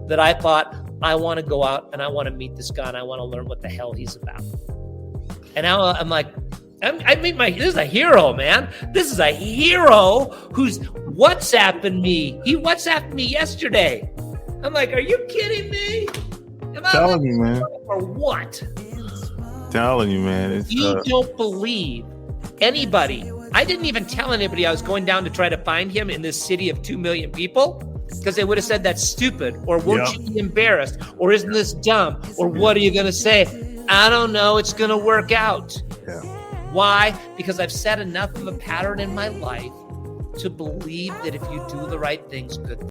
that I thought, I want to go out and I want to meet this guy and I want to learn what the hell he's about. And now I'm like, this is a hero, man. This is a hero who's WhatsApping me. He WhatsApped me yesterday. I'm like, are you kidding me? Am I telling you, man. Or what? Telling you, man. You don't believe anybody. I didn't even tell anybody I was going down to try to find him in this city of 2 million people, because they would have said that's stupid, or won't you be embarrassed, or isn't this dumb, or what are you going to say? I don't know. It's going to work out. Yeah. Why? Because I've set enough of a pattern in my life to believe that if you do the right things, good.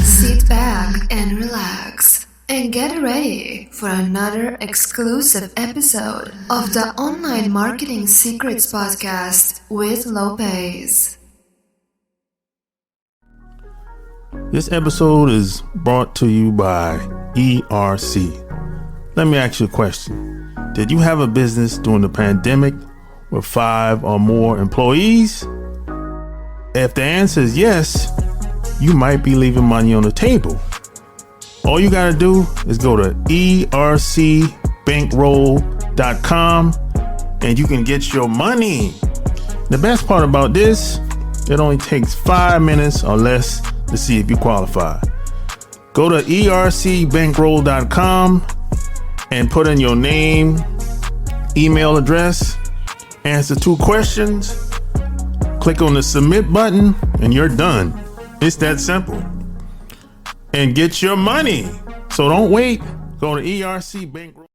Sit back and relax and get ready for another exclusive episode of the Online Marketing Secrets Podcast with Lopez. This episode is brought to you by ERC. Let me ask you a question. Did you have a business during the pandemic with 5 or more employees? If the answer is yes, you might be leaving money on the table. All you got to do is go to ercbankroll.com and you can get your money. The best part about this, it only takes 5 minutes or less to see if you qualify. Go to ercbankroll.com and put in your name, email address, answer 2 questions, click on the submit button, and you're done. It's that simple. And get your money. So don't wait. Go to ERC Bankroll.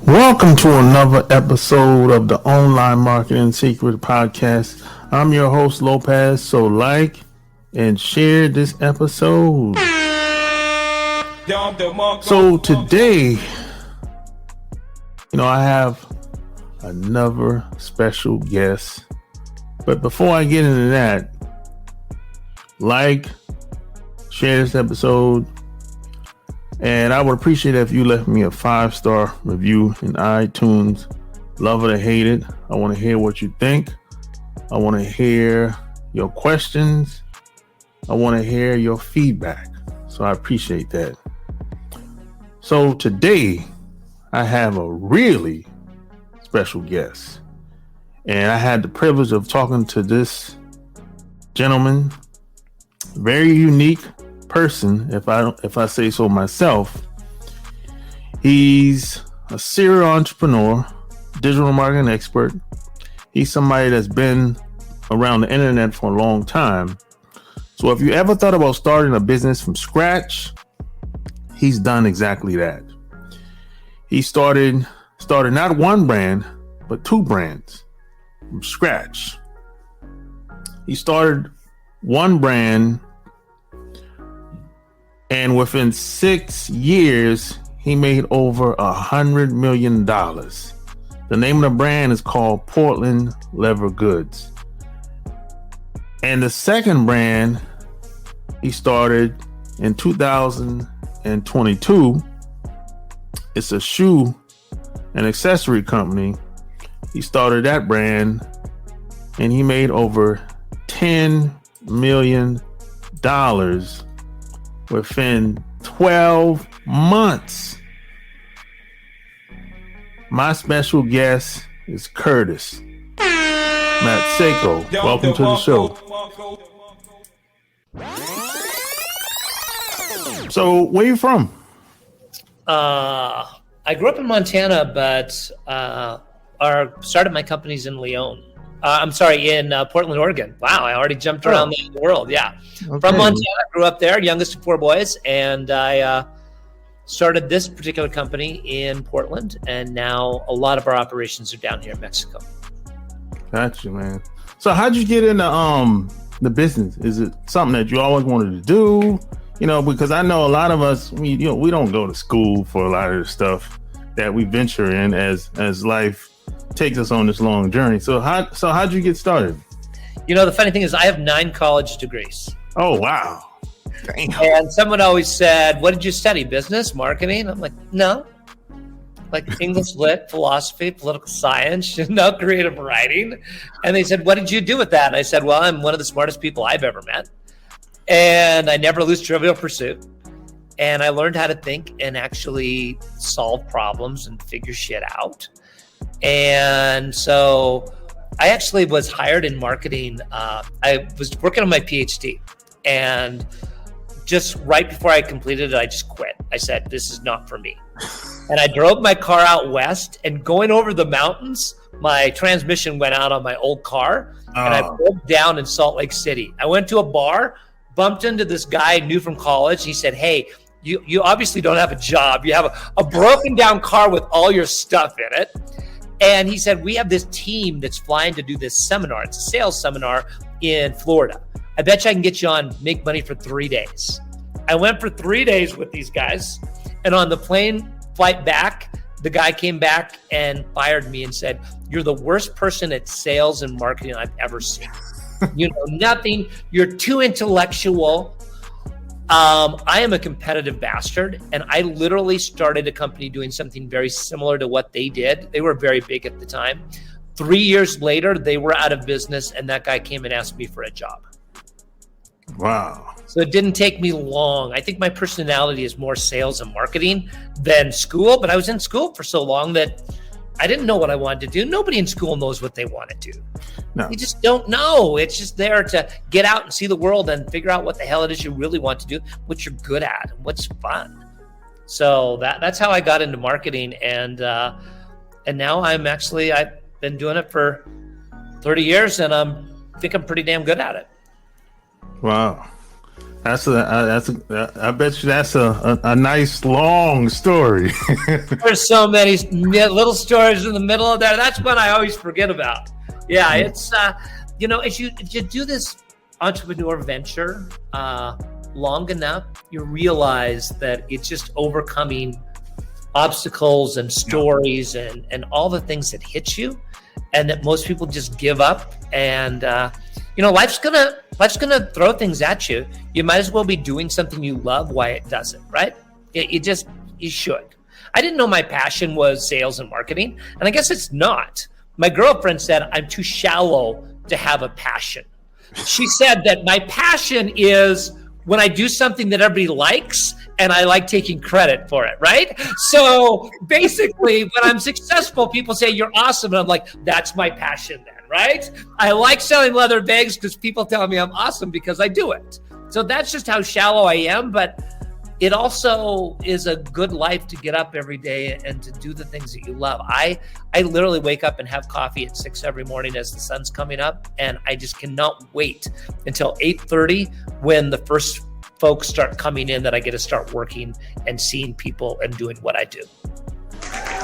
Welcome to another episode of the Online Marketing Secret Podcast. I'm your host, Lopez. So like and share this episode. So today, I have another special guest. But before I get into that, like, share this episode, and I would appreciate it if you left me a 5-star review in iTunes. Love it or hate it. I want to hear what you think. I want to hear your questions. I want to hear your feedback. So I appreciate that. So today I have a really special guest, and I had the privilege of talking to this gentleman, very unique person, if I say so myself. He's a serial entrepreneur, digital marketing expert. He's somebody that's been around the internet for a long time. So if you ever thought about starting a business from scratch, he's done exactly that. He started not one brand, but 2 brands from scratch. He started one brand, and within 6 years, he made over $100 million. The name of the brand is called Portland Leather Goods. And the second brand he started in 2022. It's a shoe and accessory company. He started that brand and he made over $10 million within 12 months. My special guest is Curtis Matsko. Welcome to the show. So, where you from? I grew up in Montana, but started my companies in Leon. In Portland, Oregon. Wow, I already jumped around the world. Yeah. Okay. From Montana, grew up there, youngest of 4 boys, and I started this particular company in Portland, and now a lot of our operations are down here in Mexico. Gotcha, man. So how'd you get into the business? Is it something that you always wanted to do? Because I know a lot of us, we don't go to school for a lot of the stuff that we venture in as life takes us on this long journey. So how'd you get started? The funny thing is I have 9 college degrees. Oh, wow. Damn. And someone always said, what did you study? Business, marketing? I'm like, no. Like English lit, philosophy, political science, creative writing. And they said, what did you do with that? And I said, well, I'm one of the smartest people I've ever met. And I never lose Trivial Pursuit. And I learned how to think and actually solve problems and figure shit out. And so I actually was hired in marketing. I was working on my PhD, and just right before I completed it, I just quit. I said, this is not for me. And I drove my car out west, and going over the mountains, my transmission went out on my old car, and I broke down in Salt Lake City. I went to a bar, bumped into this guy I knew from college. He said, hey, you obviously don't have a job. You have a broken down car with all your stuff in it. And he said, we have this team that's flying to do this seminar. It's a sales seminar in Florida. I bet you I can get you on, make money for 3 days. I went for 3 days with these guys. And on the plane flight back, the guy came back and fired me and said, you're the worst person at sales and marketing I've ever seen. You know nothing. You're too intellectual. I am a competitive bastard, and I literally started a company doing something very similar to what they did. They were very big at the time. 3 years later, they were out of business, and that guy came and asked me for a job. Wow. So it didn't take me long. I think my personality is more sales and marketing than school, but I was in school for so long that I didn't know what I wanted to do. Nobody in school knows what they want to do. No. You just don't know. It's just there to get out and see the world and figure out what the hell it is you really want to do, what you're good at, and what's fun. So that's how I got into marketing, and now I've been doing it for 30 years, and I think I'm pretty damn good at it. Wow. I bet you that's a nice long story. There's so many little stories in the middle of there. That's what I always forget about. Yeah, it's if you do this entrepreneur venture long enough, you realize that it's just overcoming obstacles and stories and all the things that hit you, and that most people just give up. And life's gonna throw things at you. You might as well be doing something you love while it doesn't, right? You should. I didn't know my passion was sales and marketing, and I guess it's not. My girlfriend said I'm too shallow to have a passion. She said that my passion is when I do something that everybody likes and I like taking credit for it, right? So basically, when I'm successful, people say, you're awesome. And I'm like, that's my passion then, right? I like selling leather bags because people tell me I'm awesome because I do it. So that's just how shallow I am. But it also is a good life to get up every day and to do the things that you love. I literally wake up and have coffee at 6 every morning as the sun's coming up. And I just cannot wait until 8:30 when the first folks start coming in that I get to start working and seeing people and doing what I do.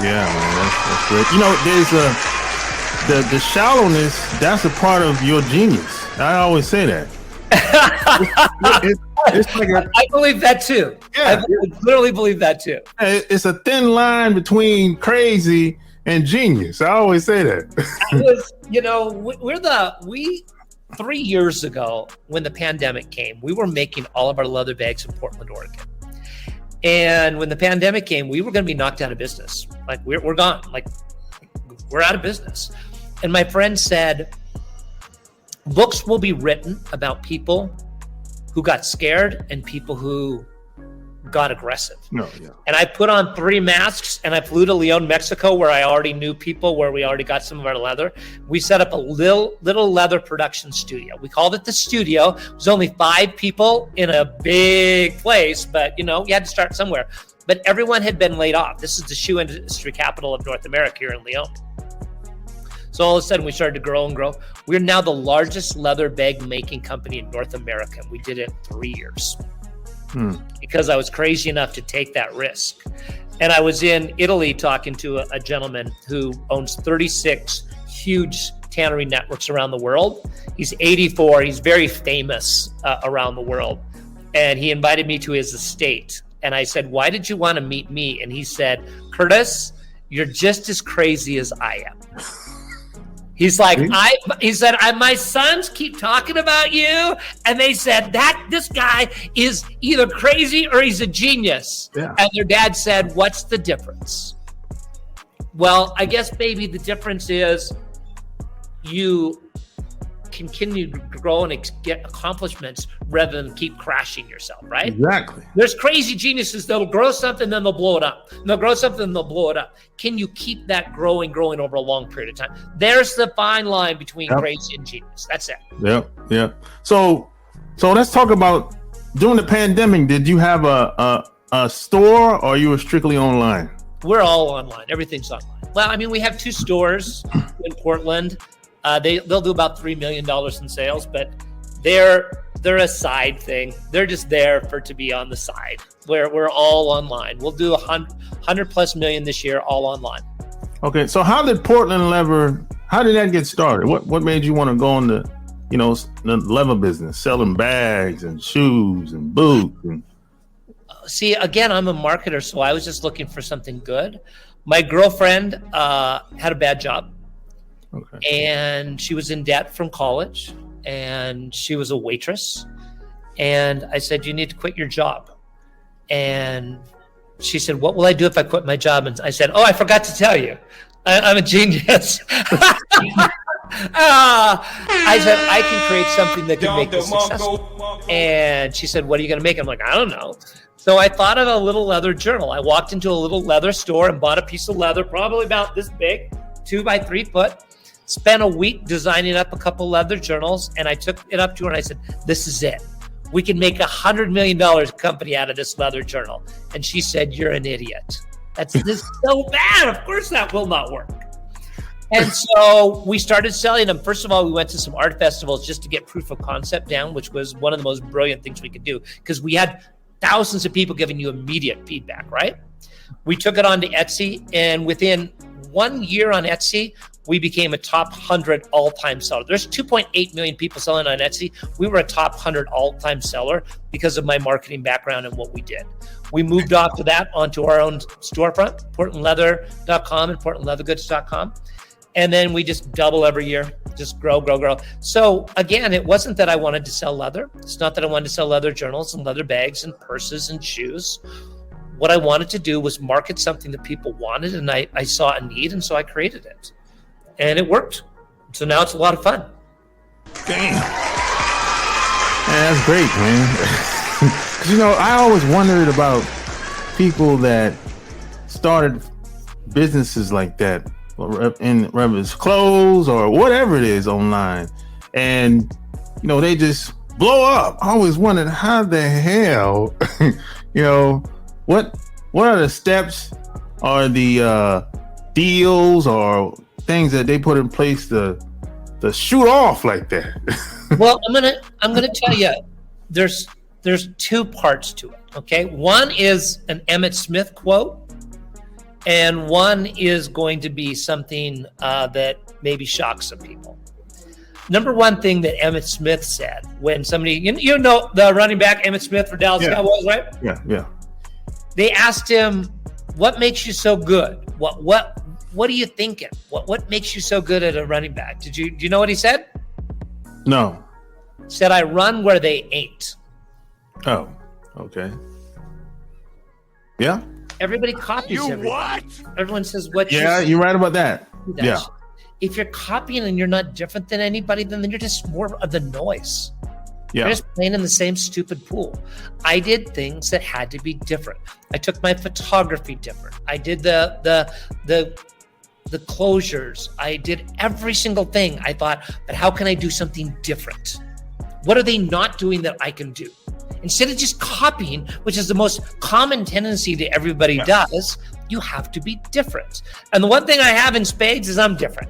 Yeah, man, that's great. There's the shallowness, that's a part of your genius. I always say that. It's like I believe that too. Yeah. I literally believe that too. It's a thin line between crazy and genius. I always say that. 3 years ago when the pandemic came, we were making all of our leather bags in Portland, Oregon. And when the pandemic came, we were going to be knocked out of business. Like we're gone. Like we're out of business. And my friend said, books will be written about people who got scared and people who got aggressive. No, yeah. And I put on 3 masks and I flew to León, Mexico, where I already knew people, where we already got some of our leather. We set up a little leather production studio. We called it the studio. It was only 5 people in a big place, but you had to start somewhere. But everyone had been laid off. This is the shoe industry capital of North America here in León. So all of a sudden we started to grow and grow. We're now the largest leather bag making company in North America. We did it in 3 years. Because I was crazy enough to take that risk. And I was in Italy talking to a gentleman who owns 36 huge tannery networks around the world. He's 84. He's very famous around the world. And he invited me to his estate. And I said, why did you want to meet me? And he said, Curtis, you're just as crazy as I am. He's like, my sons keep talking about you, and they said that this guy is either crazy or he's a genius. Yeah. And their dad said, what's the difference? Well, I guess, baby, the difference is you continue to grow and get accomplishments rather than keep crashing yourself, right? Exactly. There's crazy geniuses that'll grow something, then they'll blow it up. And they'll grow something, then they'll blow it up. Can you keep that growing over a long period of time? There's the fine line between crazy and genius. That's it. Yep. So let's talk about during the pandemic. Did you have a store, or you were strictly online? We're all online. Everything's online. Well, I mean, we have 2 stores in Portland. They'll do about $3 million in sales, but they're a side thing. They're just there to be on the side. We're all online. We'll do 100+ million this year, all online. Okay, so how did Portland Leather? How did that get started? What made you want to go into, the leather business, selling bags and shoes and boots? See, again, I'm a marketer, so I was just looking for something good. My girlfriend had a bad job. Okay. And she was in debt from college, and she was a waitress. And I said, you need to quit your job. And she said, what will I do if I quit my job? And I said, oh, I forgot to tell you, I'm a genius. I said, I can create something that can make this successful. And she said, what are you going to make? I'm like, I don't know. So I thought of a little leather journal. I walked into a little leather store and bought a piece of leather, probably about this big, 2 by 3 foot. Spent a week designing up a couple leather journals, and I took it up to her and I said, this is it. We can make $100 million company out of this leather journal. And she said, you're an idiot. This is so bad. Of course that will not work. And so we started selling them. First of all, we went to some art festivals just to get proof of concept down, which was one of the most brilliant things we could do, because we had thousands of people giving you immediate feedback, right? We took it on to Etsy, and within 1 year on Etsy, we became a top 100 all-time seller. There's 2.8 million people selling on Etsy. We were a top 100 all-time seller because of my marketing background and what we did. We moved off to that onto our own storefront, portlandleather.com and portlandleathergoods.com. And then we just double every year, just grow. So again, it wasn't that I wanted to sell leather. It's not that I wanted to sell leather journals and leather bags and purses and shoes. What I wanted to do was market something that people wanted, and I saw a need, and so I created it. And it worked. So now it's a lot of fun. Damn. Man, that's great, man. I always wondered about people that started businesses like that, in whether it's clothes or whatever it is online, and they just blow up. I always wondered how the hell, what are the steps or the deals or things that they put in place to shoot off like that? Well, I'm gonna tell you, there's 2 parts to it. Okay, one is an Emmett Smith quote, and one is going to be something that maybe shocks some people. Number one thing that Emmett Smith said when somebody, the running back Emmett Smith for Dallas Cowboys, right? Yeah. They asked him, "What makes you so good? What are you thinking? What makes you so good at a running back?" Do you know what he said? No. He said, "I run where they ain't." Oh, okay. Yeah. Everybody copies everybody. What? Everyone says what. Yeah, you're right about that. Yeah. If you're copying and you're not different than anybody, then you're just more of the noise. Yeah. You're just playing in the same stupid pool. I did things that had to be different. I took my photography different. I did the closures. I did every single thing. I thought, but how can I do something different? What are they not doing that I can do? Instead of just copying, which is the most common tendency that everybody does, you have to be different. And the one thing I have in spades is I'm different.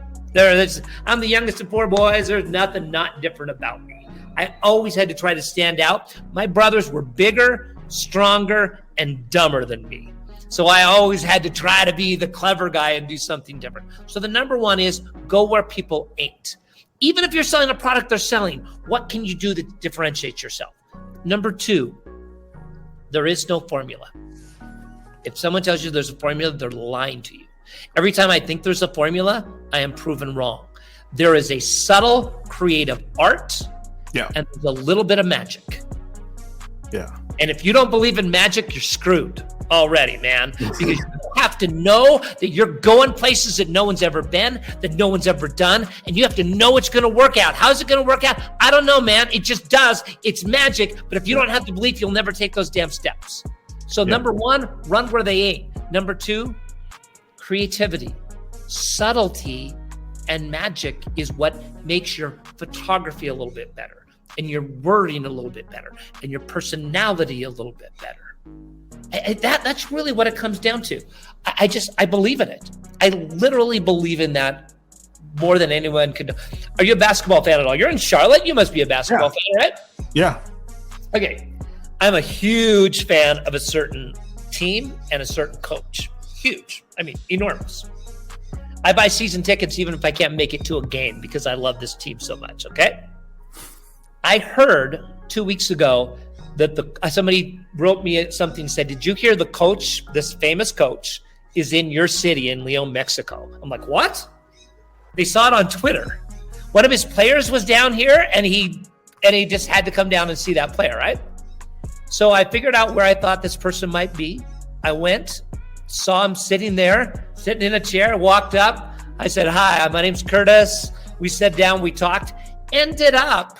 I'm the youngest of 4 boys. There's nothing not different about me. I always had to try to stand out. My brothers were bigger, stronger, and dumber than me. So I always had to try to be the clever guy and do something different. So the number one is go where people ain't. Even if you're selling a product they're selling, what can you do to differentiate yourself? Number 2, there is no formula. If someone tells you there's a formula, they're lying to you. Every time I think there's a formula, I am proven wrong. There is a subtle creative art and there's a little bit of magic. Yeah. And if you don't believe in magic, you're screwed already, man. Because you have to know that you're going places that no one's ever been, that no one's ever done, and you have to know it's going to work out. How's it going to work out? I don't know, man. It just does. It's magic. But if you don't have the belief, you'll never take those damn steps. So number one, run where they ain't. Number two, creativity, subtlety, and magic is what makes your photography a little bit better, and your wording a little bit better, and your personality a little bit better. That's really what it comes down to. I believe in it. I literally believe in that more than anyone could. Are you a basketball fan at all? You're in Charlotte. You must be a basketball fan, right? Yeah. Okay. I'm a huge fan of a certain team and a certain coach. Huge. I mean, enormous. I buy season tickets even if I can't make it to a game because I love this team so much, okay? I heard 2 weeks ago that somebody wrote me something and said, did you hear the coach, this famous coach, is in your city in León, Mexico? I'm like, what? They saw it on Twitter. One of his players was down here, and he just had to come down and see that player, right? So I figured out where I thought this person might be. I went, saw him sitting there, sitting in a chair, walked up. I said, hi, my name's Curtis. We sat down, we talked. Ended up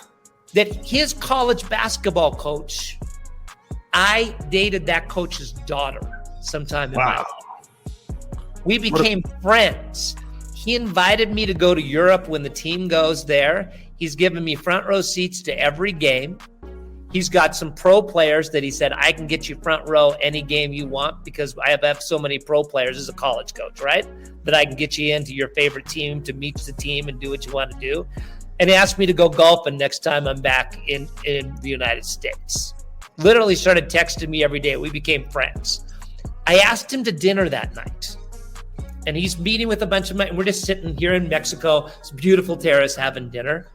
that his college basketball coach, I dated that coach's daughter sometime in my life. We became friends. He invited me to go to Europe when the team goes there. He's given me front row seats to every game. He's got some pro players that he said, I can get you front row any game you want because I have so many pro players as a college coach, right? That I can get you into your favorite team to meet the team and do what you want to do. And he asked me to go golfing next time I'm back in the United States. Literally started texting me every day. We became friends. I asked him to dinner that night. And he's meeting with a bunch of we're just sitting here in Mexico, it's a beautiful terrace, having dinner.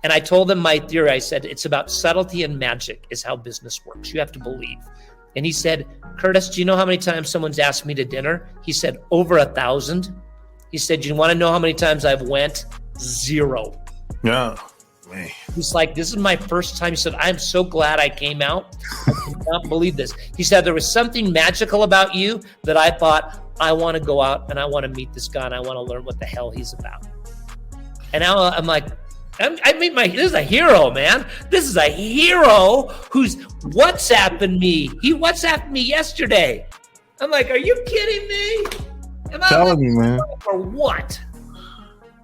And I told him my theory. I said, it's about subtlety and magic is how business works. You have to believe. And he said, Curtis, do you know how many times someone's asked me to dinner? He said, over 1,000. He said, you want to know how many times I've went? 0. Yeah, man. He's like, this is my first time. He said, I'm so glad I came out. I cannot believe this. He said, there was something magical about you that I thought, I want to go out and I want to meet this guy and I want to learn what the hell he's about. And now I'm like, this is a hero, man. This is a hero who's WhatsApping me. He WhatsApped me yesterday. I'm like, are you kidding me? Am I telling you, man. Or what?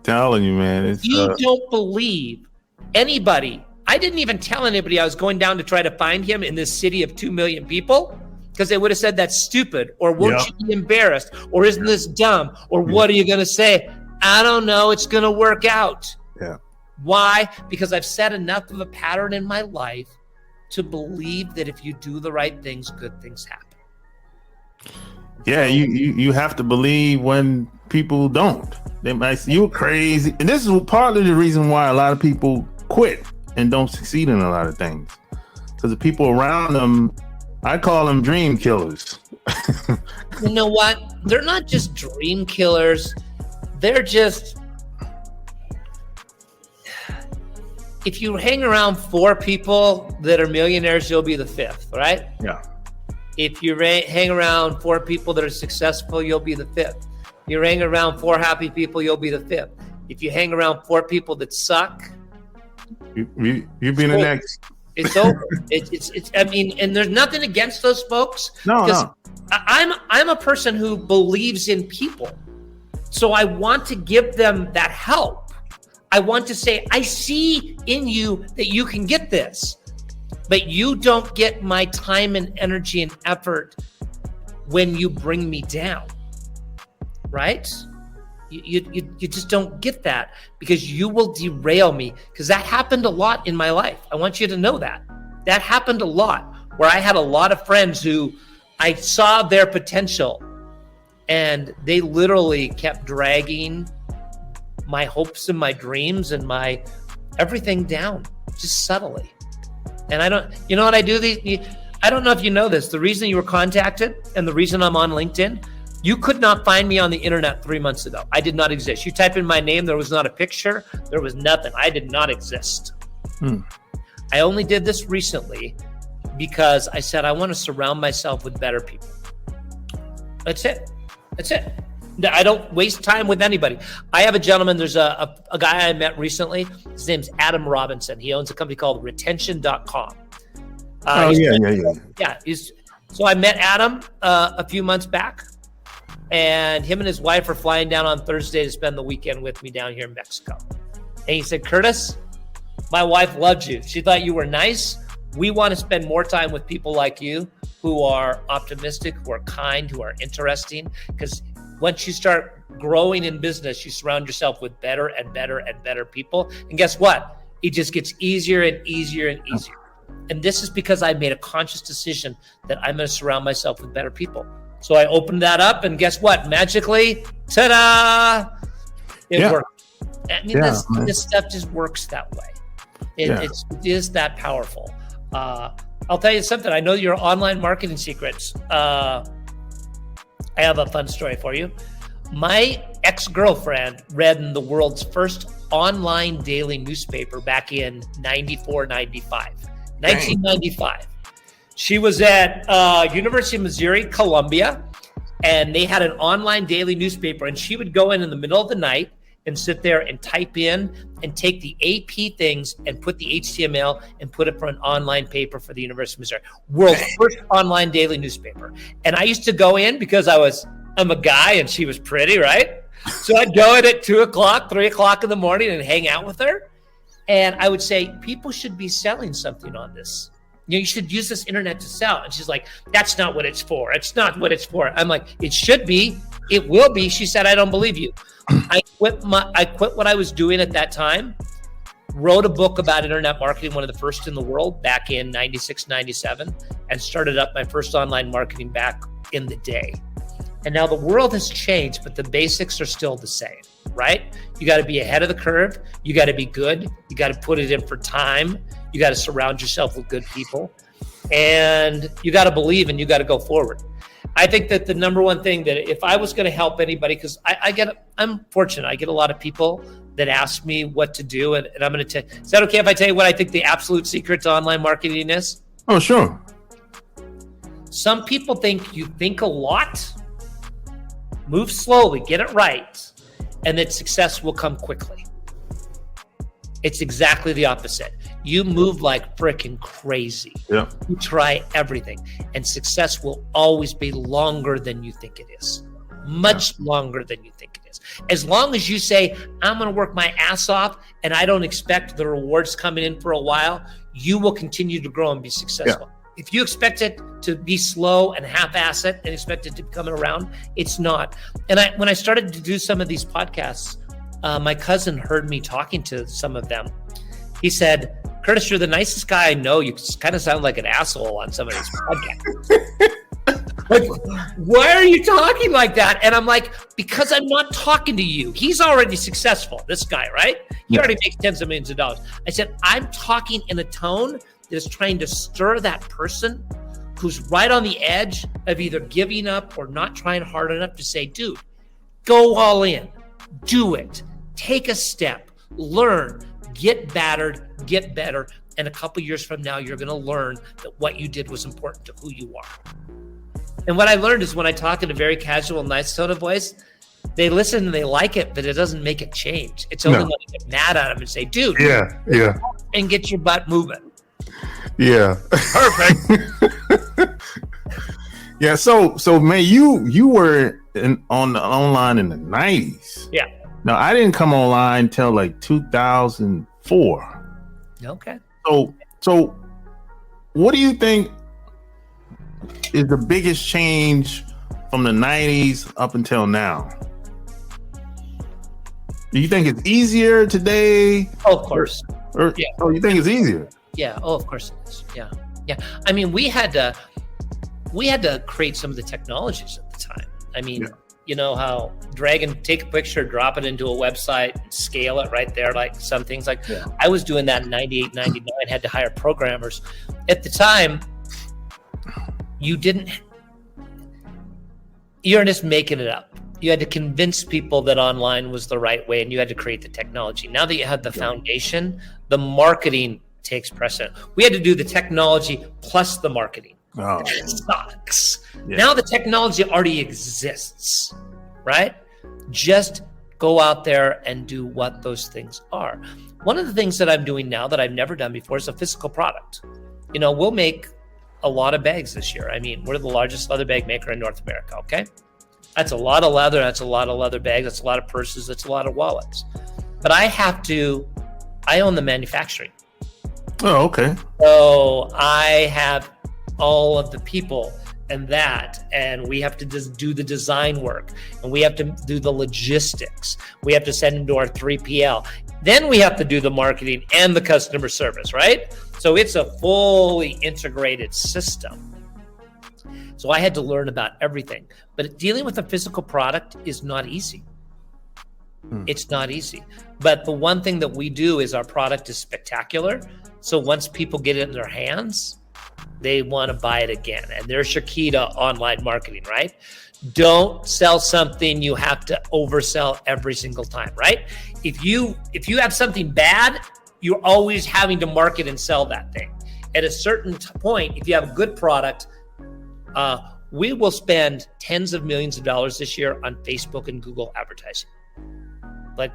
Telling you, man. You don't believe anybody. I didn't even tell anybody I was going down to try to find him in this city of 2 million people because they would have said that's stupid or won't you be embarrassed or isn't this dumb or what are you going to say? I don't know. It's going to work out. Yeah. Why? Because I've set enough of a pattern in my life to believe that if you do the right things, good things happen. Yeah, you have to believe when people don't. They might say you're crazy. And this is partly the reason why a lot of people quit and don't succeed in a lot of things. Because the people around them, I call them dream killers. You know what? They're not just dream killers. They're just... If you hang around 4 people that are millionaires, you'll be the 5th, right? Yeah. If you hang around 4 people that are successful, you'll be the 5th. You hang around 4 happy people, you'll be the 5th. If you hang around 4 people that suck, you be the next. It's over. It's. I mean, and there's nothing against those folks. No. I'm a person who believes in people, so I want to give them that help. I want to say, I see in you that you can get this, but you don't get my time and energy and effort when you bring me down, right? You just don't get that because you will derail me because that happened a lot in my life. I want you to know that. That happened a lot where I had a lot of friends who I saw their potential and they literally kept dragging my hopes and my dreams and my everything down just subtly. And you know what I do? I don't know if you know this. The reason you were contacted and the reason I'm on LinkedIn, you could not find me on the internet 3 months ago. I did not exist. You type in my name, there was not a picture. There was nothing. I did not exist. I only did this recently because I said, I want to surround myself with better people. That's it. I don't waste time with anybody. I have a gentleman, there's a guy I met recently. His name's Adam Robinson. He owns a company called retention.com. Yeah. So I met Adam a few months back, and him and his wife are flying down on Thursday to spend the weekend with me down here in Mexico. And he said, Curtis, my wife loved you. She thought you were nice. We want to spend more time with people like you who are optimistic, who are kind, who are interesting. Because once you start growing in business, you surround yourself with better and better and better people. And guess what? It just gets easier and easier and easier. And this is because I made a conscious decision that I'm going to surround myself with better people. So I opened that up, and guess what? Magically, ta-da! It worked. I mean, this stuff just works that way. It is that powerful. I'll tell you something. I know your online marketing secrets. I have a fun story for you. My ex-girlfriend read in the world's first online daily newspaper back in 1995. She was at University of Missouri, Columbia, and they had an online daily newspaper, and she would go in the middle of the night and sit there and type in and take the AP things and put the HTML and put it for an online paper for the University of Missouri. World's first online daily newspaper. And I used to go in because I'm a guy and she was pretty, right? So I'd go in at 2 o'clock, 3 o'clock in the morning and hang out with her. And I would say, people should be selling something on this. You should use this internet to sell. And she's like, that's not what it's for. It's not what it's for. I'm like, it should be. It will be. She said, I don't believe you. I quit what I was doing at that time, wrote a book about internet marketing, one of the first in the world back in 96, 97, and started up my first online marketing back in the day. And now the world has changed, but the basics are still the same, right? You got to be ahead of the curve. You got to be good. You got to put it in for time. You got to surround yourself with good people, and you got to believe, and you got to go forward. I think that the number one thing that if I was going to help anybody, because I'm fortunate, I get a lot of people that ask me what to do, and I'm going to tell. Is that okay if I tell you what I think the absolute secret to online marketing is? Oh, sure. Some people think you think a lot, move slowly, get it right, and that success will come quickly. It's exactly the opposite. You move like freaking crazy. Yeah. You try everything, and success will always be longer than you think it is. Much longer than you think it is. As long as you say, I'm going to work my ass off and I don't expect the rewards coming in for a while, you will continue to grow and be successful. Yeah. If you expect it to be slow and half-ass it and expect it to be coming around, it's not. And when I started to do some of these podcasts, my cousin heard me talking to some of them. He said, Curtis, you're the nicest guy I know. You kind of sound like an asshole on some of these podcasts. Like, why are you talking like that? And I'm like, because I'm not talking to you. He's already successful, this guy, right? He already makes tens of millions of dollars. I said, I'm talking in a tone that is trying to stir that person who's right on the edge of either giving up or not trying hard enough to say, dude, go all in, do it, take a step, learn, get battered, get better. And a couple years from now, you're going to learn that what you did was important to who you are. And what I learned is when I talk in a very casual, nice tone of voice, they listen and they like it, but it doesn't make it change. It's only when I get mad at them and say, dude, and get your butt moving. Yeah. Perfect. Yeah. So man, you were online in the 90s. Yeah. No, I didn't come online till like 2004. Okay. So what do you think is the biggest change from the 90s up until now? Do you think it's easier today? Oh, of course. Or you think it's easier? Yeah. Oh, of course it is. Yeah. Yeah. I mean, we had to create some of the technologies at the time. I mean, you know how take a picture, drop it into a website, scale it right there, like some things like I was doing that in 98, 99, had to hire programmers. At the time, you're just making it up. You had to convince people that online was the right way, and you had to create the technology. Now that you have the foundation, the marketing takes precedent. We had to do the technology plus the marketing. Oh. That sucks. Yeah. Now the technology already exists, right? Just go out there and do what those things are. One of the things that I'm doing now that I've never done before is a physical product. We'll make a lot of bags this year. I mean, we're the largest leather bag maker in North America, okay? That's a lot of leather. That's a lot of leather bags. That's a lot of purses. That's a lot of wallets. But I own the manufacturing. Oh, okay. So I have all of the people and we have to just do the design work, and we have to do the logistics. We have to send them to our 3PL. Then we have to do the marketing and the customer service, right? So it's a fully integrated system. So I had to learn about everything. But dealing with a physical product is not easy. It's not easy. But the one thing that we do is our product is spectacular. So once people get it in their hands, they want to buy it again. And there's your key to online marketing, right? Don't sell something you have to oversell every single time, right? If you have something bad, you're always having to market and sell that thing. At a certain point, if you have a good product, we will spend tens of millions of dollars this year on Facebook and Google advertising, like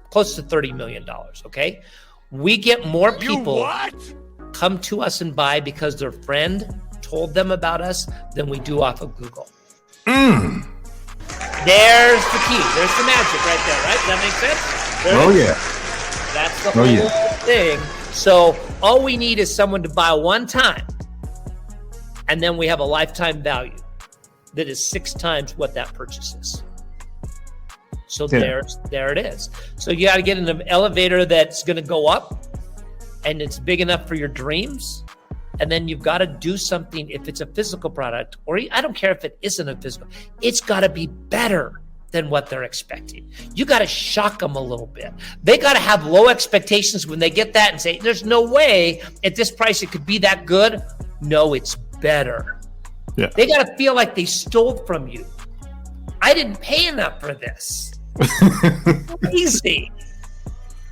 close to $30 million, okay? We get more people come to us and buy because their friend told them about us than we do off of Google. There's the key. There's the magic right there, right? Does that make sense? That's the whole thing. So all we need is someone to buy one time, and then we have a lifetime value that is 6 times what that purchase is. So there it is. So you got to get in an elevator that's going to go up, and it's big enough for your dreams. And then you've got to do something. If it's a physical product, or I don't care if it isn't a physical, it's got to be better than what they're expecting. You got to shock them a little bit. They got to have low expectations when they get that and say, there's no way at this price it could be that good. No, it's better. Yeah. They got to feel like they stole from you. I didn't pay enough for this. Easy.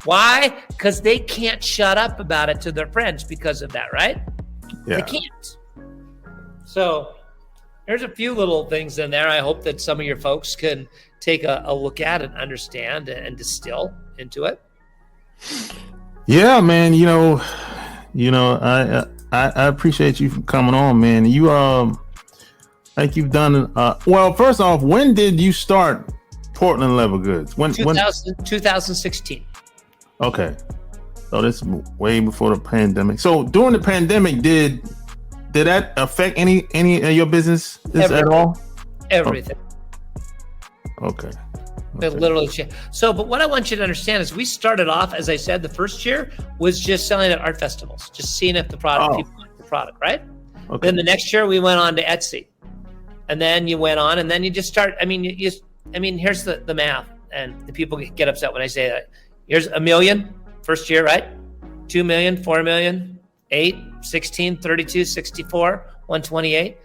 Why? Because they can't shut up about it to their friends because of that, right? Yeah. They can't. So there's a few little things in there. I hope that some of your folks can take a look at and understand and distill into it. Yeah, man. I appreciate you for coming on, man. You like you've done. Well, first off, when did you start Portland Leather Goods? When 2016. Okay. So this is way before the pandemic. So during the pandemic, did that affect any of your business at all? Everything. Okay. It literally changed. So, but what I want you to understand is we started off, as I said, the first year was just selling at art festivals, just seeing if people liked the product, right? Okay. Then the next year we went on to Etsy. And then you went on, and then you just start, here's the math, and the people get upset when I say that. Here's $1 million first year, right? 2 million, 4 million, 8, 16, 32, 64, 128.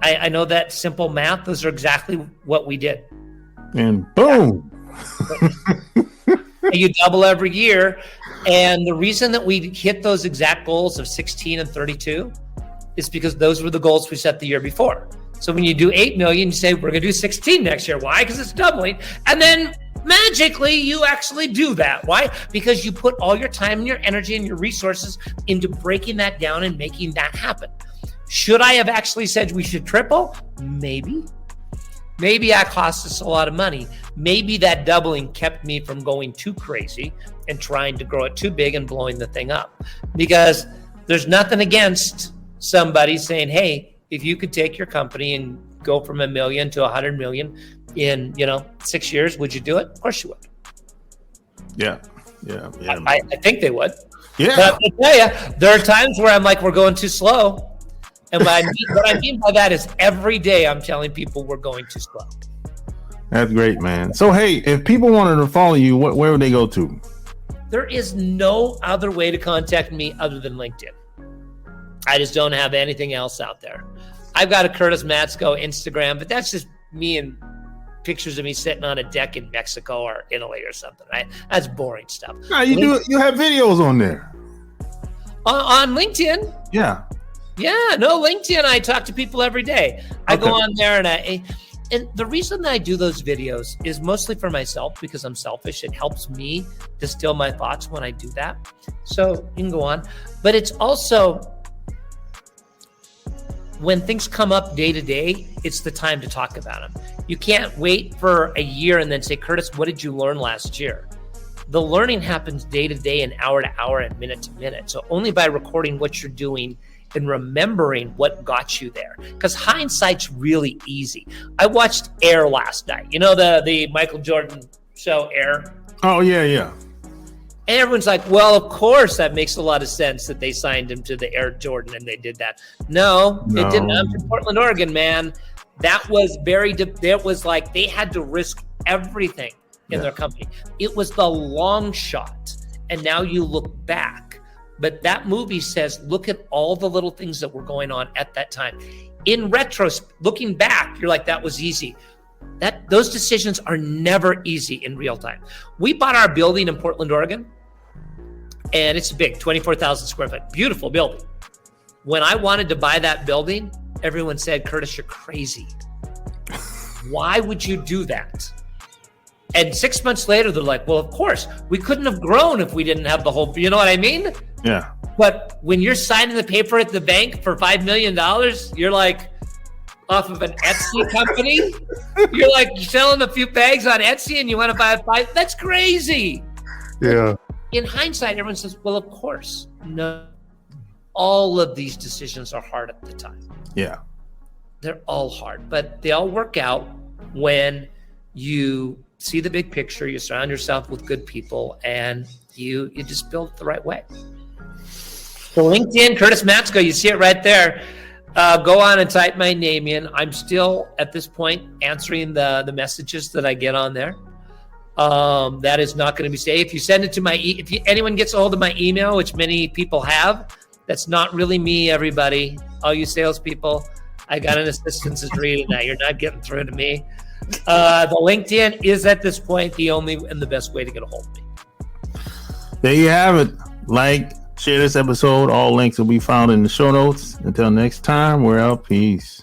I know that simple math. Those are exactly what we did. And boom. You double every year. And the reason that we hit those exact goals of 16 and 32 is because those were the goals we set the year before. So when you do 8 million, you say, we're going to do 16 next year. Why? Because it's doubling. And then magically, you actually do that. Why? Because you put all your time and your energy and your resources into breaking that down and making that happen. Should I have actually said we should triple? Maybe. Maybe that cost us a lot of money. Maybe that doubling kept me from going too crazy and trying to grow it too big and blowing the thing up. Because there's nothing against somebody saying, hey, if you could take your company and go from 1 million to 100 million in 6 years, would you do it? Of course you would. Yeah. I think they would. Yeah. But I tell you, there are times where I'm like, we're going too slow. And what I mean by that is every day I'm telling people we're going too slow. That's great, man. So, hey, if people wanted to follow you, where would they go to? There is no other way to contact me other than LinkedIn. I just don't have anything else out there. I've got a Curtis Matsko Instagram, but that's just me and pictures of me sitting on a deck in Mexico or Italy or something, right? That's boring stuff. No, you have videos on there. On LinkedIn. Yeah. Yeah, no, LinkedIn, I talk to people every day. I go on there and the reason that I do those videos is mostly for myself because I'm selfish. It helps me distill my thoughts when I do that. So you can go on. But it's also when things come up day to day, it's the time to talk about them. You can't wait for a year and then say, Curtis, what did you learn last year? The learning happens day to day and hour to hour and minute to minute. So only by recording what you're doing and remembering what got you there, because hindsight's really easy. I watched Air last night. You know the Michael Jordan show Air? Oh, yeah. And everyone's like, well, of course, that makes a lot of sense that they signed him to the Air Jordan and they did that. No. It didn't. I'm from Portland, Oregon, man. That was it was like they had to risk everything in their company. It was the long shot. And now you look back. But that movie says, look at all the little things that were going on at that time. In retrospect, looking back, you're like, that was easy. Those decisions are never easy in real time. We bought our building in Portland, Oregon, and it's big, 24,000 square foot, beautiful building. When I wanted to buy that building, everyone said, Curtis, you're crazy. Why would you do that? And 6 months later, they're like, well, of course, we couldn't have grown if we didn't have the whole, you know what I mean? Yeah. But when you're signing the paper at the bank for $5 million, you're like off of an Etsy company. You're like selling a few bags on Etsy and you want to buy a $5. That's crazy. Yeah. In hindsight, everyone says, well, of course. No, all of these decisions are hard at the time. Yeah. They're all hard, but they all work out when you see the big picture, you surround yourself with good people, and you just build it the right way. So LinkedIn, Curtis Matsko, you see it right there. Go on and type my name in. I'm still, at this point, answering the messages that I get on there. That is not going to be safe. If you send it to anyone gets a hold of my email, which many people have, that's not really me, everybody. All you salespeople, I got an assistant that's reading that. You're not getting through to me. The LinkedIn is at this point the only and the best way to get a hold of me. There you have it. Like, share this episode. All links will be found in the show notes. Until next time, we're out. Peace.